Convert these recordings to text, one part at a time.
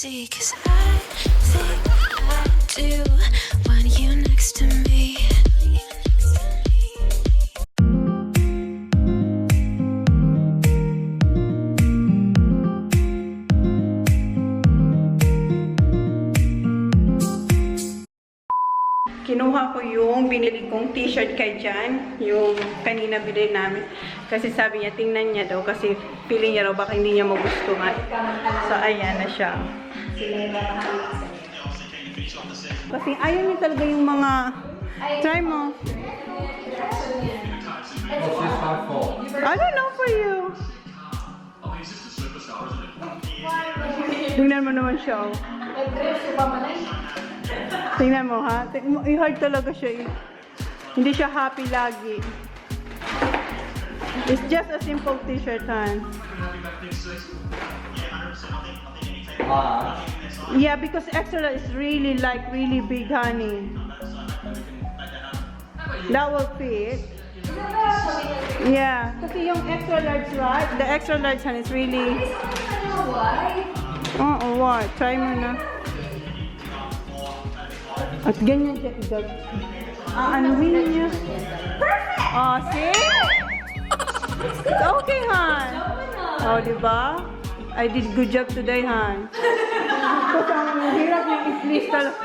see, 'cause I think I do want you next to me. Kinuha ko yung binili kong t-shirt kay Jan, yung kanina binili namin. Kasi sabi niya, tingnan niya daw, kasi feeling niya raw baka hindi niya magustuhan. So, ayan na siya. Kasi ayaw niya talaga yung mga... Try mo. I don't know for you. Tingnan mo naman siya. Oh. Tingnan mo ha. I-hard talaga siya. Hindi siya happy lagi. It's just a simple t-shirt, han. Yeah, because extra is really like really big, honey. That will fit. Yeah, kasi yung extra large, right? The extra large one is really... Oh, what? Try mo na. At ganyan siya igag. Anuhin niya. Perfect! Oh, see? It's okay, Han. Oh, diba? I did good job today, Han. Kasi ang hirap yung i-please talaga.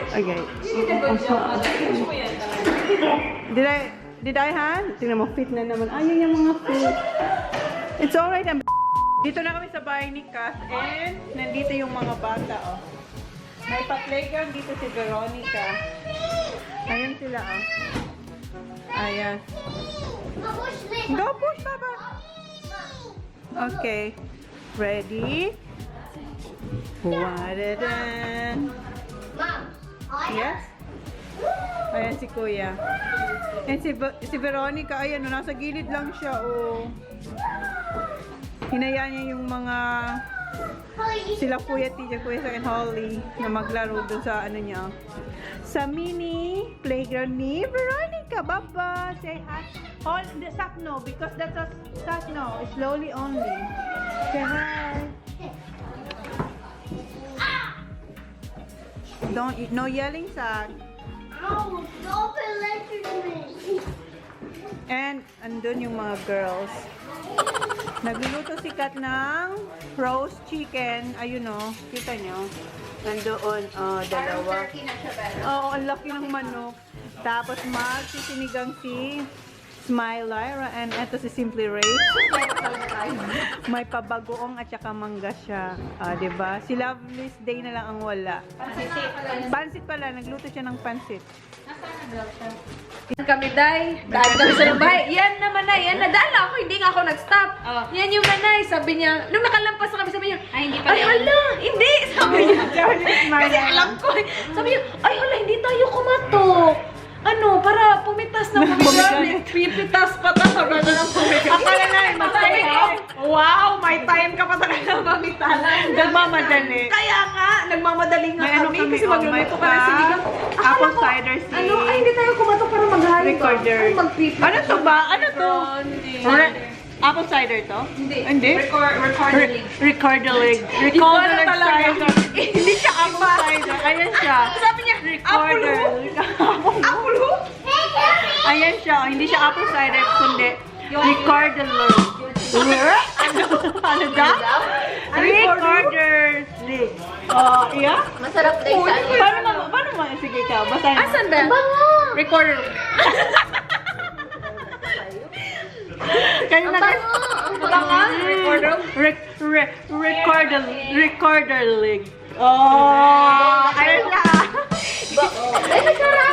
Okay. Did I, Han? Tingnan mo, fit na naman. Ayun yung mga fit. It's alright. Dito na kami sa bahay ni Kath and nandito yung mga bata, oh. May pa-playground dito si Veronica. Ayan sila, oh. Ayan. Go push, Papa! Okay. Ready? Wadadan. Yes? Ayan si Kuya. And si Veronica, ayan, oh, nasa gilid lang siya, oh. Hinayaan niya yung mga sila Kuya Tija, Kuya Sa and Holly na maglaro doon sa ano niya, sa mini playground ni Veronica. Baba, say hi. Hold the sock no, because that's a sock no. Slowly only. Say hi. Don't no yelling, Sak. Oh, don't electrocute me. And andun yung mga girls. Nagluluto si Kat ng roast chicken. Ayun o, kita nyo. Nandoon, dalawa. Oo, ang laki ng manok. Tapos magsisinigang si Smile Lyra. And eto si Simply Ray. May pabagoong at saka mangga siya. Diba? Si Lovely's Day na lang ang wala. Pansit pala. Nagluto siya ng pansit. Kami, Day. Dahil kami sa bahay. Yan naman, Nay. Yan, nadala ako. Hindi nga ako nag-stop. Yan yung Manay. Sabi niya, nung nakalampas na kami, sabi niya, ay, hindi pala. Ay, hala, hindi. Sabi niya. Kasi alam ko. Sabi niya, ay, hala, hindi tayo kumatok. Ano, para pumitas na pumitas. Pipitas pa ta. Sabi na ng pumitas. Akala na, matay. Wow, may time ka pa talaga mamitas. Nagmamadali. Kaya nga, nagmamadali nga kami. Kasi magluluto ka ng sinigang. Apple cider tea. Ano? Ay, hindi tayo kumatok para mag-hari ba? Recorder. Ano to ba? Ano to? Apple cider to? Hindi. Recorder leg. Recorder leg. Hindi siya apple cider. Ayan siya. Sabi niya, Recorder. apple who? Ayan siya. Hindi siya apple cider, kundi recorder leg. Ano daw? Recorder leg. Iya? Masarap din sa Paano mo? Sige ka. Basahin mo. Asan ba? Recorder. Kayo na guys. Recorder leg. Ayun siya.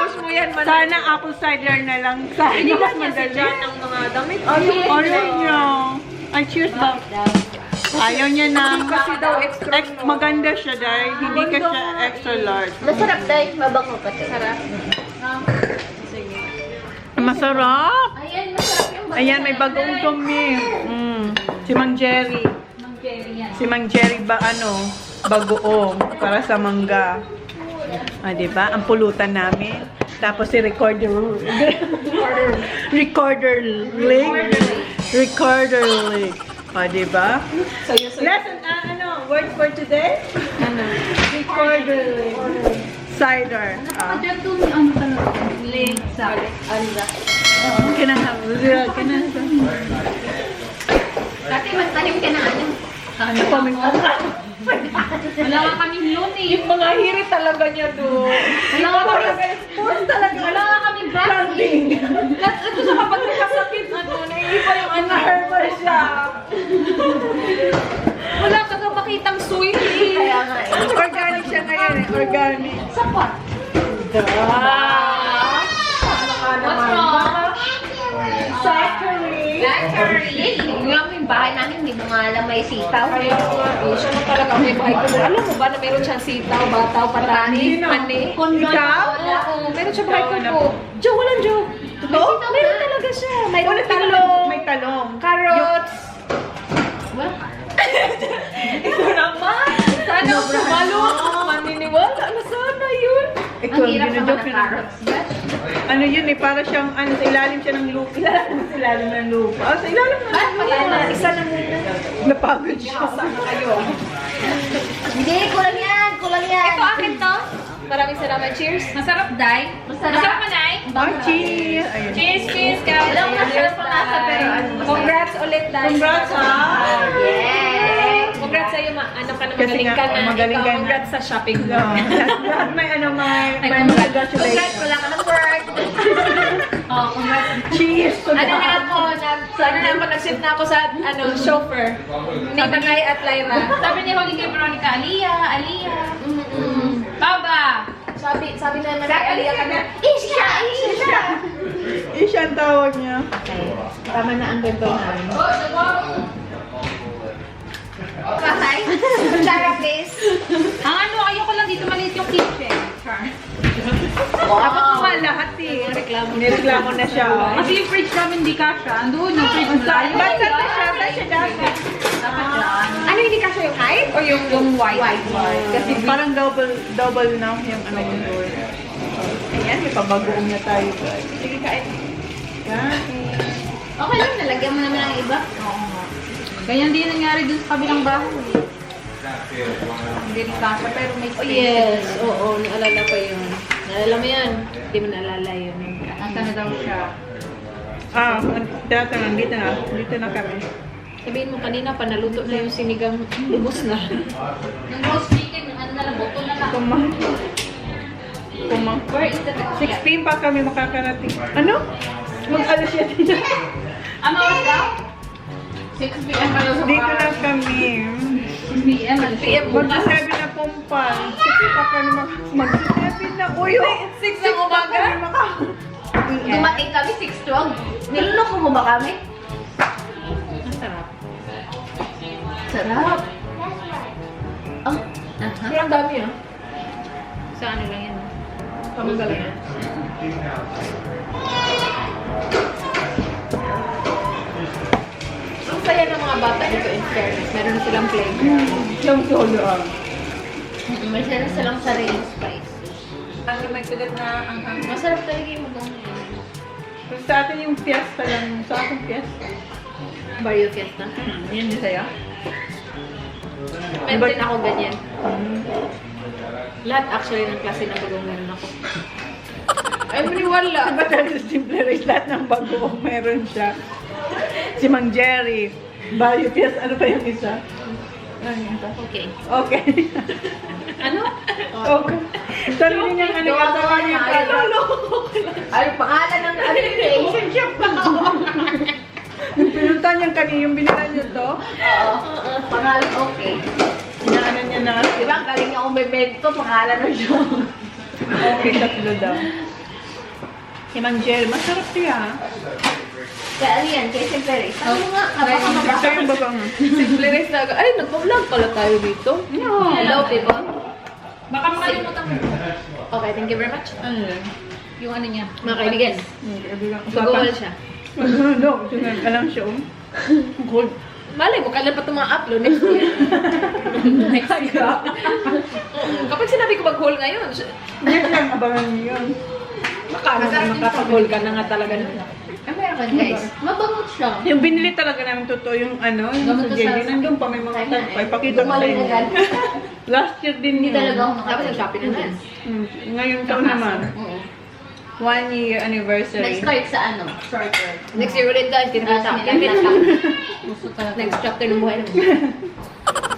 Push mo yan, Manay. Sana apple cider na lang. Sana mas madali. ng mga damit. Ayaw niya. Ay, cheers ba? Ayaw niya ng... Kasi daw extra. Maganda siya dahil hindi ka siya extra large. Masarap dahil mabango pa siya. Sarap. Masarap! Ayan, masarap yung Ayan, may bagong kami. Si Mang Jerry. Si Mang Jerry ba bagoong para sa mangga. Diba? Ang pulutan namin. Tapos si recorder link. O, diba? Lesson, word for today? Recorder link. Cider. Diyan to ni ano talaga. Link sa Dati magtanim ka na ano. Ano pa may Wala nga kami loan eh. yung mga hirit talaga niya doon. Wala nga kami Sports talaga. Wala nga kami Planting. Ito sa kapag nakasakit naiiba yung Herbal siya. Wala ka nga makitang soy eh. Kaya nga eh. Organic siya ngayon eh. Organic. Sapat. What's wrong? Zachary. Yung lang yung bahay namin, hindi mo nga alam may sitaw. Kaya nga eh. Siya mo talaga may bahay ko. Alam mo ba na meron siyang sitaw, bataw, patani, Sino? mani? Ikaw? Oo, meron siya bahay ko. Joe, walang Joe. Totoo? Meron talaga siya. Mayroon Wala talong, May talong. carrots. Ito naman. Sana sumalo. Maniniwala na sana yun. Ikaw, Ang hirap naman ginajoke ng yun. carrots. Ano yun eh, para siyang, sa ilalim siya ng lupa. Sa ilalim ng lupa. Sa ilalim ng lupa. Ayan na, isa na muna. Napagod siya. Sana kayo. Hindi, kulang yan. Ito akin to. Maraming salamat. Cheers. Masarap, Day. Masarap mo, Day. Oh, cheers. Ayun. Cheers, guys. Alam mo, masarap ang lasa, pero ano, masarap. Congrats ulit, Day. Congrats, Yay! Congrats sa'yo, ano ka na, Kasi magaling nga, ka na. magaling ka Ikaw, na. congrats sa shopping mo. Lahat may May congratulations. Congrats, wala ka ng work. Oh, congrats. Cheers. Ano na ako, nag-sit na ako sa, chauffeur. Ni Manay at Lyra. Sabi ni Holy kay Veronica, Aliyah. Baba! Sabi na naman kay Aliyah ka na, Isha! Isha ang tawag niya. tama na ang ganito na. Patay? Chara, please. Ang ano, ayoko lang dito maliit yung kitchen. Char. Dapat mga lahat eh. Nireklamo na siya. Kasi yung fridge namin hindi kasha. Andun yung fridge mo Ba't layo. na siya dapat? Dapat dyan. Ano, hindi kasha yung height? O yung white? Kasi parang double na yung ano yung door. Ayan, may pabagoong na tayo. Sige, kain. Yan. Okay lang, nalagyan mo naman ang iba. Ganyan din nangyari dun sa kabilang bahay. Hindi rin kasha, pero may Oh, yes. Oo, naalala ko yun. Naalala mo yan? Hindi mo naalala yun. Nasaan na daw siya? Tinatanong, dito na kami. Sabihin mo kanina, panaluto na yung sinigang lubos na. Yung roast chicken, ano na lang, buto na lang. Where is the 6 p.m. pa kami makakarating. Ano? Mag-alas siya dito. Ano oras daw? 6 p.m. pa daw sa Dito bar. na kami. 6 p.m. PM bukas. Mag-7 na pumpal. 6 pa kami mag-7 na. Uy, 6 ng umaga? Dumating kami 6:12. Niloloko mo ba kami? Masarap. Sarap. Oh, Pero ang dami ah. Sa ano lang yan ah. Pamangga lang yan. Ang saya ng mga bata dito in fairness. Meron na silang playground. Yung solo may sarap silang sariling spice. Ang may kulit na ang Masarap talaga yung magong. Sa atin yung fiesta lang. Sa akin fiesta. Barrio Fiesta. Yan din sa'yo? meron din ako ganyan. Lahat actually ng klase ng bagong meron ako. Ay, maniwala. Diba dahil sa simple race, lahat ng bago meron siya. Si Mang Jerry. Barrio Fiesta. Ano pa yung isa? Ano yung isa? Okay. Okay. Ano? Okay. Sarili niyang ano yung sarili niyang Ay, pangalan ng relationship ko. Yung pinunta niyang kanina, yung binilan niyo to, Oo. Pangalan okay. inaano niya na, Di ba, ang galing akong bebento, pangalan ng show. okay, tatlo daw. Si Mang Jerry, masarap siya. Kaya ano yan, kay Siyempre. Sabi mo nga, kapag Ito yung babang. Simple race na ay, nagpa-vlog pala tayo dito. Hello, people. Baka makalimutan mo. Okay, thank you very much. Ano yun? Yung ano niya. Mga kaibigan, Usapan. Google siya. No, ito na, alam siya. Gold. Malay mo, kailan pa ito upload next year? Next year. Kapag sinabi ko mag-haul ngayon, Next lang, abangan niyo yun. Makapag-haul ka na nga talaga nun. Ay, meron guys. Mabangot siya. Yung binili talaga namin totoo yung ano, yung Gamot sa to JD. sa- Nandun pa may mga tagpay. Pakita ko sa Dumaling inyo. agad. Last year din Hindi yun. talaga ako Dapat nag-shopping na yan. Ngayon taon naman. Oo. 1 year anniversary. Next start sa ano? Shorter. Next year ulit guys, kinakita. Gusto talaga. Next chapter ng buhay namin.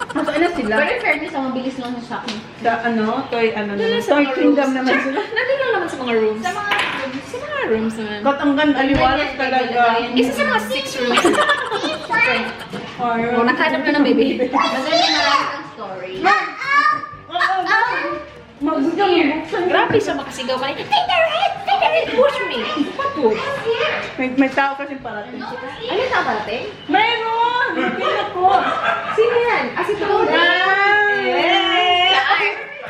Nasaan na sila? Pero in fairness, ang mabilis lang sa shopping. Sa ano, toy kingdom naman sila. Nandun lang naman sa mga rooms. Sa mga rooms naman. Katanggan aliwalas talaga. Isa sa mga 6 rooms. Or, Nakahanap na ng baby. Madali marami kang story. Grabe siya makasigaw ka. Take the red! Take the red! Push me! Papush! may tao kasi parating. Ano yung nakarating? Meron! Ako! Sino yan? Si Tuna!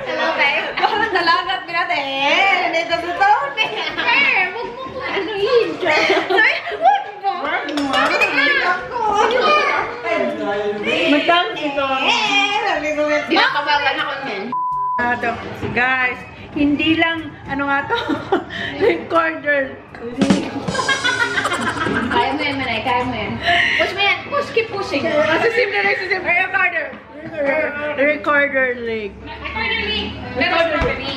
Hello, babe. Baka ng dalagat pinate. Nandito sa Tuna! Huwag mo ko ano yun. Huwag mo! Magkano ito? Dinakabagan ako niyan. Ito, guys, hindi lang, ano nga to? Recorder. Kaya mo yan, Manay. Kaya mo yan. Push mo yan! Push! Keep pushing! Asisim na asisim. Recorder. Recorder leg. Meron strawberry.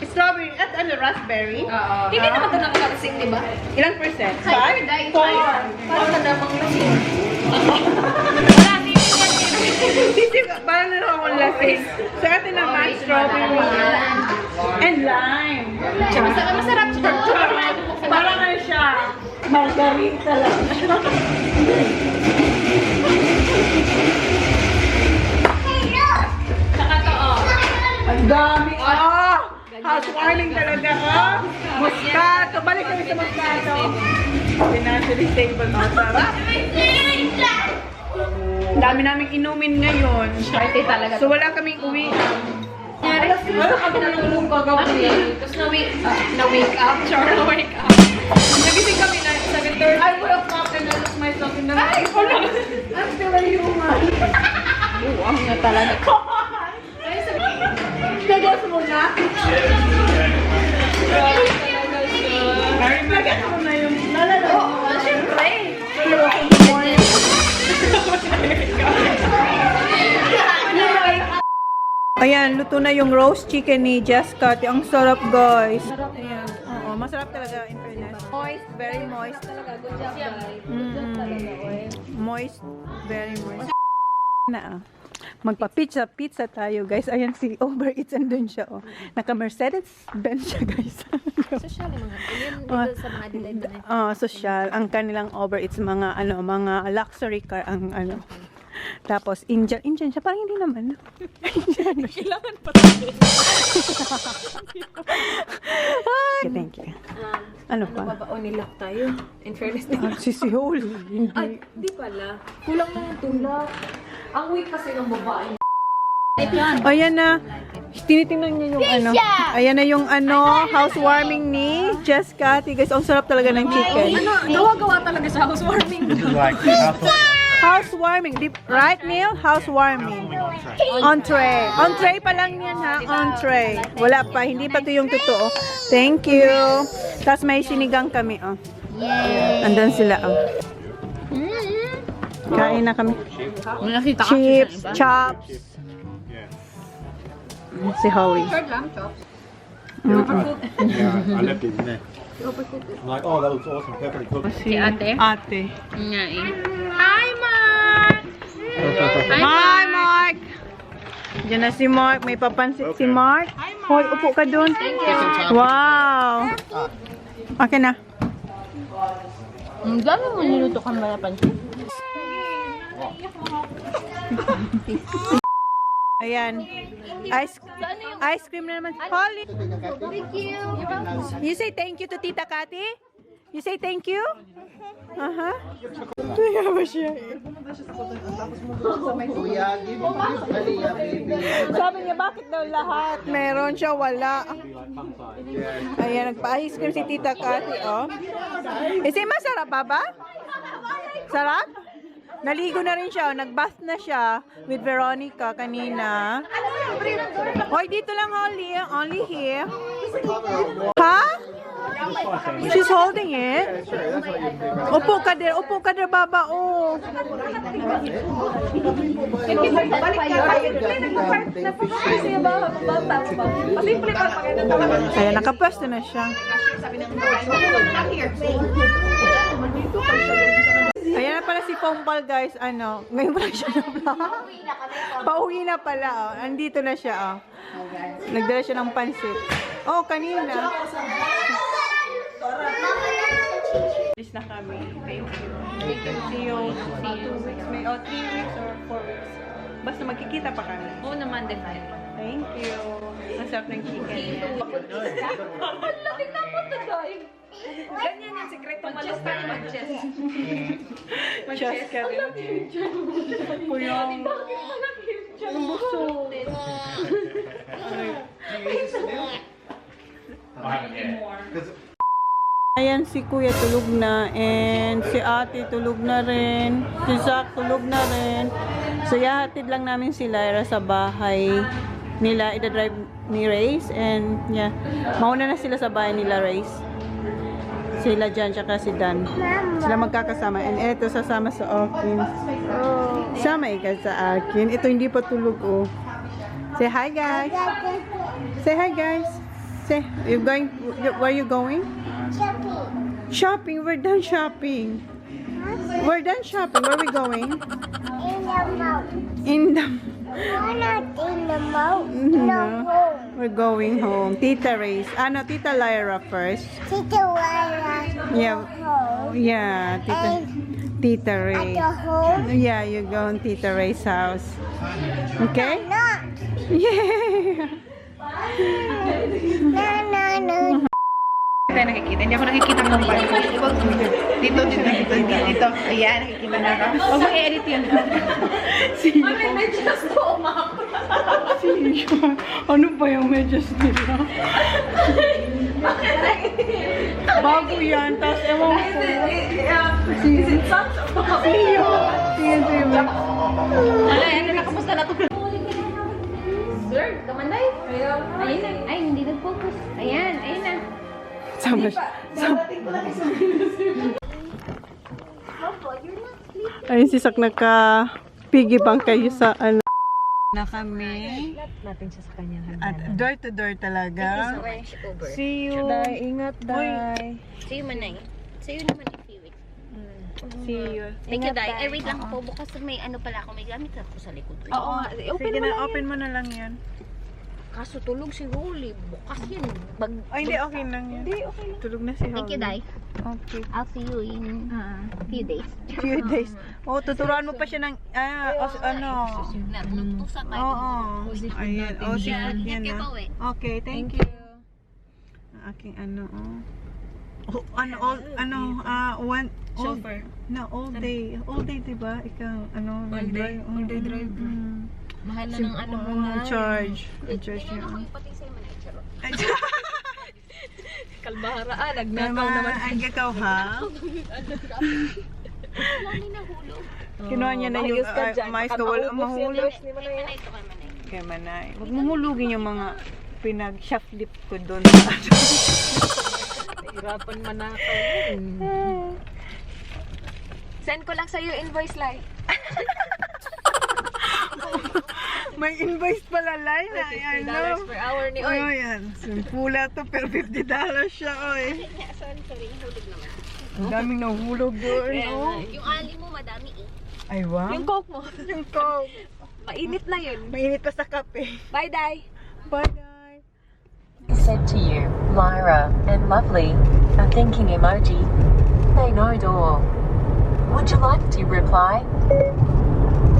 Strawberry at ano, raspberry? Hindi naman ito nakakasing, di ba? Ilang percent? Hybridized. 4. Parang nadamang lasing. Sisip, parang nalang akong lasing. Sa atin naman, strawberry and lime. Masarap siya. Parang ano siya, margarita lang. Saka to, oh. Ang dami. Housewarming talaga, Moscato. Balik kami sa Moscato. Financially stable. Sarap. Ang dami naming inumin ngayon. Party talaga. So wala kaming uwi. Wala kami na nung gagawin. Tapos na-wake up. Na-wake up. Nagising kami na 7:30. I woke up and I looked myself in the mirror. I'm still a human. Ang nga talaga. Nagos mo na? Nagos mo na yung lalala. Oo, syempre. Ayan, luto na yung roast chicken ni Jessica. Ang sarap, guys. Ayan. Oo, masarap talaga in fairness. Moist, very moist. Moist, very moist. Na magpa-pizza tayo, guys. Ayan si Uber Eats, andun siya, Naka-Mercedes Benz siya, guys. Social yung mga yun sa mga Adelaide na Social. Ang kanilang Uber Eats, mga luxury car, ang Tapos, Indian siya. Parang hindi naman. Kailangan pa tayo. Thank you. Ano pa? babaon nila tayo. In fairness nila. Si Holy. Hindi. Ay, di pala. Kulang na yung tulak. Ang weak kasi ng babae. Ayan na. Tinitingnan niyo yung Ayan na yung housewarming ni Jessica. Guys, ang sarap talaga ng chicken. Gawa-gawa talaga sa housewarming. Housewarming. Right, Neil? Housewarming. Entree. Entree pa lang yan, ha? Entree. Wala pa. Hindi pa to yung totoo. Thank you. Tapos may sinigang kami, Andun sila, Kain na kami. Chips, chops. Si Holly. Yeah, I left it in there. I'm like, oh, that looks awesome, perfectly cooked. Si ate. Nga eh. Hi, Mark! Diyan na si Mark. May papansit si Mark. Hoy, upo ka dun. Wow! Okay na. Ang dami mo niluto kang malapansin. Ayan. Ice cream na naman. Holly! Thank you. You say thank you to Tita Kati? You say thank you? Kaya ba siya? Sabi niya, bakit daw lahat? Meron siya, wala. Ayan, nagpa-ice cream si Tita Kati, Kasi masarap ba? Sarap? Naligo na rin siya, nag-bath na siya with Veronica kanina. Hoy, dito lang, Holly. Only here. Ha? She's holding it. Upo ka der, baba. Oh. Ayan, nakapwesto na siya. Ayan na pala si Pompal, guys. Ano, ngayon pala siya na-vlog. Pauwi na pala, oh. Andito na siya, oh. Nagdala siya ng pansit. Oh, kanina. Alis na kami. Thank you. See you. 2 weeks. May 3 weeks or 4 weeks. Basta magkikita pa kami. Oo naman, define. Thank you. Ang sarap ng chicken. Laki na po to, Doy. Ganyan yung sekreto malas tayo mag-chess. Just ka rin. Kuyang. Ang buso. Ayan, si Kuya tulog na, and si Ate tulog na rin, si Zach tulog na rin. So, yahatid lang namin si Lyra sa bahay nila, ida-drive ni Race, and yeah, mauna na sila sa bahay nila Race. Sila Jan, tsaka si Dan. Sila magkakasama, and eto sasama sa akin. Sama ikaw sa akin. Ito hindi pa tulog, oh. Say hi, guys. Say hi, guys. Say, you going, where you going? Shopping. We're done shopping. We're done shopping. Where are we going? In the We're not in the mountain. No. We're going home. Tita Race. No, Tita Lyra first. Tita Lyra. Yeah. Home. Yeah, Tita At Ray. the home. Yeah, you go in Tita Ray's house. Okay? Not. Yeah. No. Tayo nakikita. Hindi ako nakikita ng balkon. Dito. Ayan, nakikita na ako. Huwag mo i-edit yun. Mami, may just to umap. Ano ba yung medyas nila? Bago yan, tapos ewan ko. Is it such a Sige. Wala, yan na kamusta na to. Sir, kamanday. Ayun na. Ay, hindi nag-focus. Ayan na. Sama. Ayun si Sak naka-piggy bank kayo sa ano. Na kami. Natin siya sa kanya. At door to door talaga. See you. Day, ingat, Day. See you, Manay. See you naman in few weeks. See you. Thank you, Day. Ay, wait lang po. Bukas may ano pala ako. May gamit ako sa likod. Oo nga. Sige na, open mo na lang yan. Kaso tulog si Rolly. Bukas yun. Ay, hindi, okay lang yan. Hindi, okay lang. Tulog na si Holly. Thank you, Day. Okay. I'll see you in few days. Few days. Oh, tuturuan mo pa siya ng, ano. Natutusan tayo. Oo. Ayan. Oh, seafood yan Ingat na. ka pa, eh. Okay, thank you. Ang aking ano, oh. Oh, one, Chauffeur. No, all day. All day, diba? Ikaw, ano, All day. All day driver. Mahal na ng ano mo nga. Charge. Charge niya. Pati sa'yo, Manay. Charot. Kalbahara. Nagnakaw naman. Ang gakaw, ha? Lami na hulog. Kinuha niya na yung mais na wala mahulog. Manay, ito ka, Manay. Kaya manay. Huwag mo hulugin yung mga pinag-shaft-lip ko doon. Hirapan manakaw yun. Send ko lang sa'yo invoice, Lai. May invoice pala, Lai, na $50 per hour ni Oy. Oh, yan. Simpula to, pero $50 siya, oy. Sorry, nahulog naman. Ang daming nahulog doon, oh. Yung ali mo, madami eh. Ay, wow. Yung coke mo. Yung coke. Mainit na yun. Mainit pa sa kape. Bye, Day. Bye, guys. Said to you, Lyra and Lovely, a thinking emoji. They know door. Would you like to reply?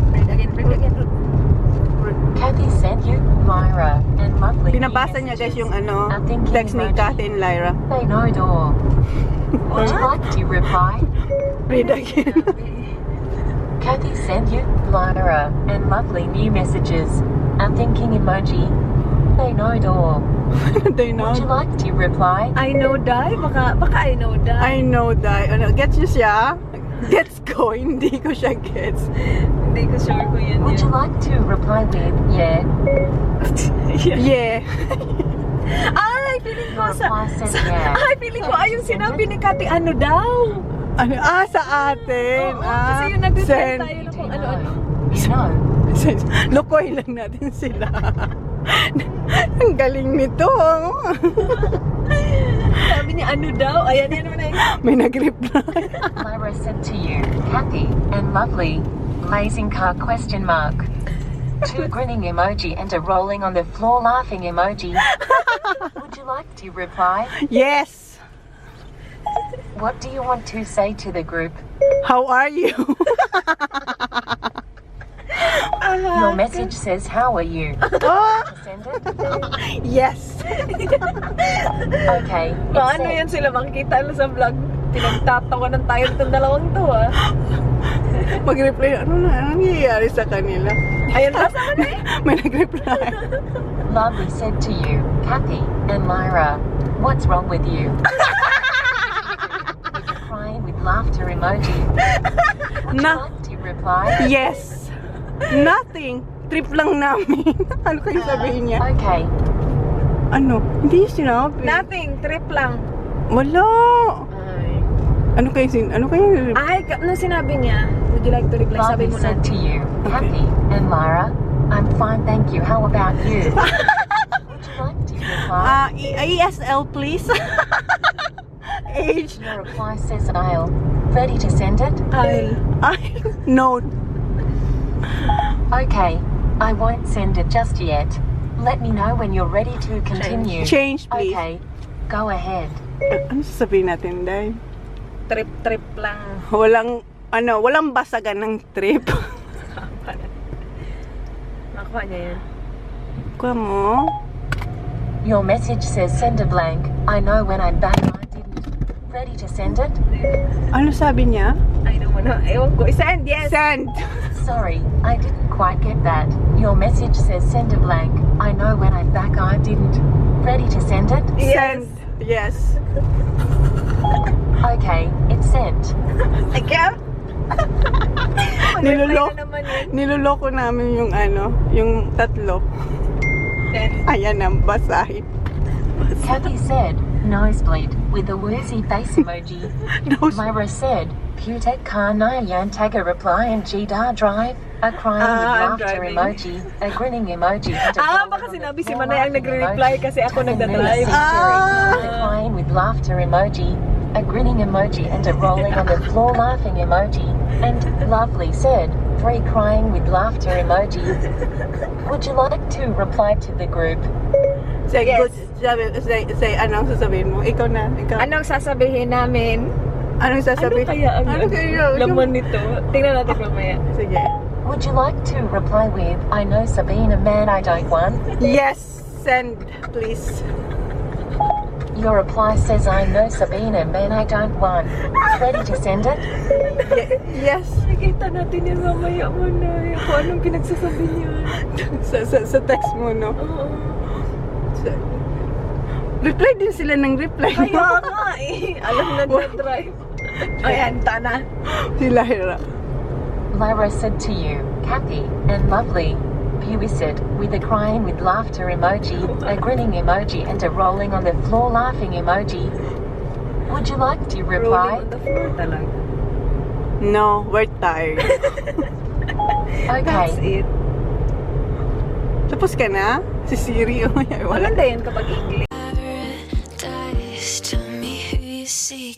Breathe again. Kathy sent you, Lyra and Lovely. Binabasa niya, guys, yung ano, text ni Kathy and Lyra. They know door. Would you like to reply? Read again. Kathy sent you, Lyra and Lovely new messages. A thinking emoji. They know door. They know. Would you like to reply? I know, Day. Baka I know, Day. I know that. Ano, gets niyo siya? Gets ko, hindi ko siya gets. Hindi ko sure kung yan Would you like to reply with, yeah? Yeah. Ah, Ay, feeling ko Your reply says yeah. Ay, feeling ko ay yung sinabi ni Kati, ano daw? Ano? Sa atin. Oo, kasi yung nag-reply send. tayo na kung You ano-ano. know. You know. Lokoy lang natin sila. Ang galing nito. Sabi niya, ano daw? Ayan, yan naman na May nag-reply. Lyra said to you, Kathy and lovely, blazing car question mark. 2 grinning emoji and a rolling on the floor laughing emoji. Would you like to reply? Yes. What do you want to say to the group? How are you? Your message says, how are you? Oh, Send it? yes. Okay. it's Paano sent. yan sila makikita na sa vlog? Pinagtatawanan tayo itong dalawang to, ah. Mag-reply. Ano nangyayari sa kanila? Ayun, basta mo na eh. May nag-reply. Lovely said to you, Kathy and Lyra, what's wrong with you? With a crying with laughter emoji. Would you Na- like to reply? Yes. Nothing. Trip lang namin. Ano kayo sabihin niya? Okay. Ano? Hindi niya sinabi. Nothing, trip lang. Wala. Ano kayo Ay, ano sinabi niya? Would you like to reply? Sabi Lovely mo na. said to you, Kathy and Lyra, I'm fine, thank you. How about you? Would you like to reply? ESL please. Age. Your reply says I'll. Ready to send it? Ay, No. Okay. I won't send it just yet. Let me know when you're ready to continue. Change please. Okay. Go ahead. Ano sasabihin natin, Day? trip lang. Walang basagan ng trip. Nakuha niya yan. Kuha mo? Your message says send a blank. I know when I'm back I didn't. Ready to send it? Ano sabi niya? I don't wanna. Ewan ko. Send, yes. Send. Sorry, I didn't quite get that. Your message says send a blank. I know when I'm back I didn't. Ready to send it? Send. Yes. Okay, it's sent. I can't. Niloloko namin yung tatlo. Ayan ang basahin. Kathy said, nosebleed, with a woozy face emoji. Nose- Lyra said, Putek car yan tag a reply and G-dar drive. A crying with I'm laughter driving. emoji, a grinning emoji, and a rolling Baka on the sinabi si floor Manay ang laughing nagre-reply emoji. kasi ako And then nagdadrive. a crying with laughter emoji, a grinning emoji, and a rolling on the floor laughing emoji. And lovely said, 3 crying with laughter emoji. Would you like to reply to the group? Say, Yes. say, anong sasabihin mo? Ikaw na. Anong sasabihin namin? Anong Ano sasabihin? kaya ang Ano kaya? laman nito? Tingnan natin mamaya. Sige. Would you like to reply with, I know Sabine, a man I don't want? Yes. Send, please. Your reply says, I know Sabine, a man I don't want. Ready to send it? Yes. Nakikita natin yan mamaya, Manay. Kung anong pinagsasabi niya. Sa text mo, no? Oo. Reply din sila ng reply. Kaya nga eh. Alam na drive. Ayan, tana. Si Lyra. Lyra said to you, Kathy and lovely, Puisit, with a crying with laughter emoji, a grinning emoji, and a rolling on the floor laughing emoji. Would you like to reply? Rolling on the floor talaga. No, we're tired. That's Okay. it. Tapos ka na? Si Siri, oh my God, wala. Maganda yan kapag English. Paradise, tell me who you seek.